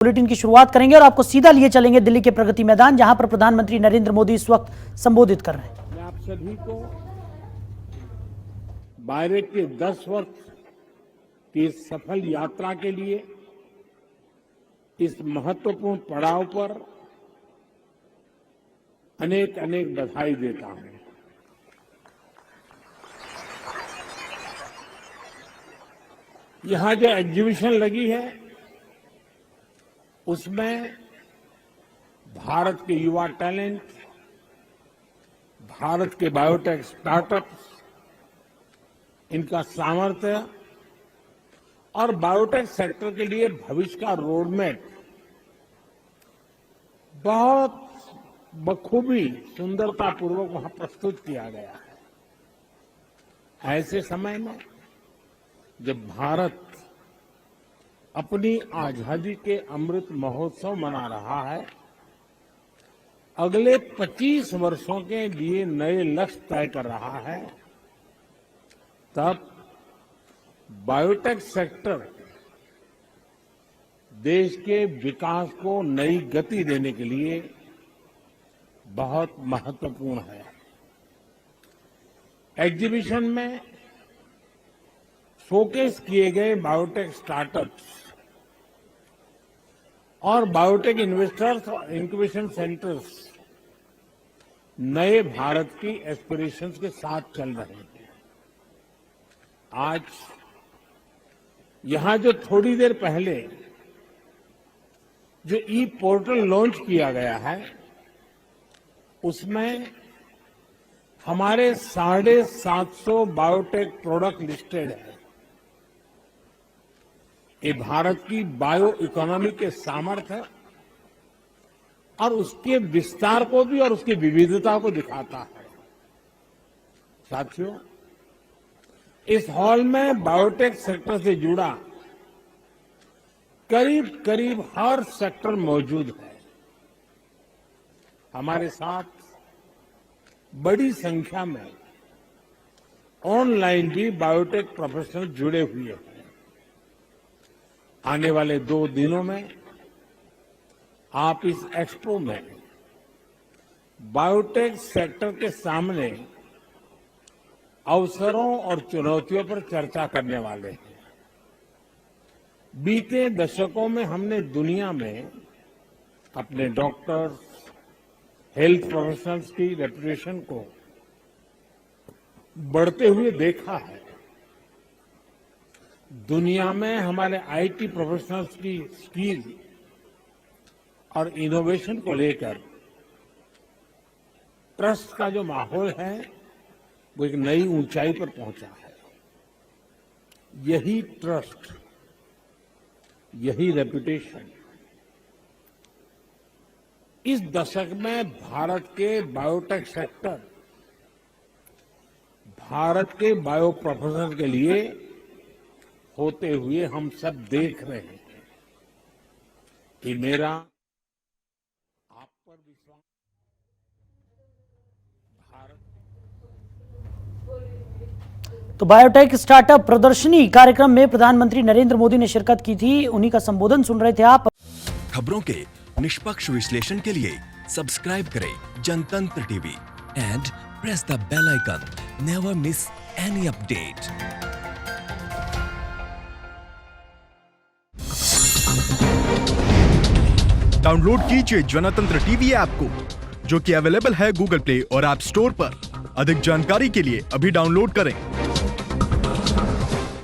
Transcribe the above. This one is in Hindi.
बुलेटिन की शुरुआत करेंगे और आपको सीधा लिए चलेंगे दिल्ली के प्रगति मैदान, जहां पर प्रधानमंत्री नरेंद्र मोदी इस वक्त संबोधित कर रहे हैं। मैं आप सभी को बायरेट के 10 वर्ष की सफल यात्रा के लिए इस महत्वपूर्ण पड़ाव पर अनेक अनेक बधाई देता हूं। यहां जो एग्जीबिशन लगी है उसमें भारत के युवा टैलेंट, भारत के बायोटेक स्टार्टअप्स, इनका सामर्थ्य और बायोटेक सेक्टर के लिए भविष्य का रोडमैप बहुत बखूबी सुंदरतापूर्वक वहां प्रस्तुत किया गया है। ऐसे समय में जब भारत अपनी आजादी के अमृत महोत्सव मना रहा है, अगले 25 वर्षों के लिए नए लक्ष्य तय कर रहा है, तब बायोटेक सेक्टर देश के विकास को नई गति देने के लिए बहुत महत्वपूर्ण है। एग्जीबिशन में शोकेस किए गए बायोटेक स्टार्टअप्स और बायोटेक इन्वेस्टर्स और इंक्यूबेशन सेंटर्स नए भारत की एस्पिरेशंस के साथ चल रहे हैं। आज यहां जो थोड़ी देर पहले जो ई पोर्टल लॉन्च किया गया है, उसमें हमारे 750 बायोटेक प्रोडक्ट लिस्टेड है। ये भारत की बायो इकोनॉमी के सामर्थ्य और उसके विस्तार को भी और उसकी विविधता को दिखाता है। साथियों, इस हॉल में बायोटेक सेक्टर से जुड़ा करीब करीब हर सेक्टर मौजूद है। हमारे साथ बड़ी संख्या में ऑनलाइन भी बायोटेक प्रोफेशनल जुड़े हुए हैं। आने वाले 2 दिनों में आप इस एक्सपो में बायोटेक सेक्टर के सामने अवसरों और चुनौतियों पर चर्चा करने वाले हैं। बीते दशकों में हमने दुनिया में अपने डॉक्टर्स, हेल्थ प्रोफेशनल्स की रेपुटेशन को बढ़ते हुए देखा है। दुनिया में हमारे आईटी प्रोफेशनल्स की स्किल और इनोवेशन को लेकर ट्रस्ट का जो माहौल है वो एक नई ऊंचाई पर पहुंचा है। यही ट्रस्ट, यही रेपुटेशन इस दशक में भारत के बायोटेक सेक्टर, भारत के बायो प्रोफेशनल के लिए होते हुए हम सब देख रहे हैं कि मेरा आप पर विश्वास भारत। तो बायोटेक स्टार्टअप प्रदर्शनी कार्यक्रम में प्रधानमंत्री नरेंद्र मोदी ने शिरकत की थी। उन्हीं का संबोधन सुन रहे थे आप। खबरों के निष्पक्ष विश्लेषण के लिए सब्सक्राइब करें Jantantra TV and press the bell icon. Never miss any update. Download कीजिए जनतंत्र टीवी ऐप को, जो कि अवेलेबल है गूगल प्ले और ऐप स्टोर पर। अधिक जानकारी के लिए अभी डाउनलोड करें।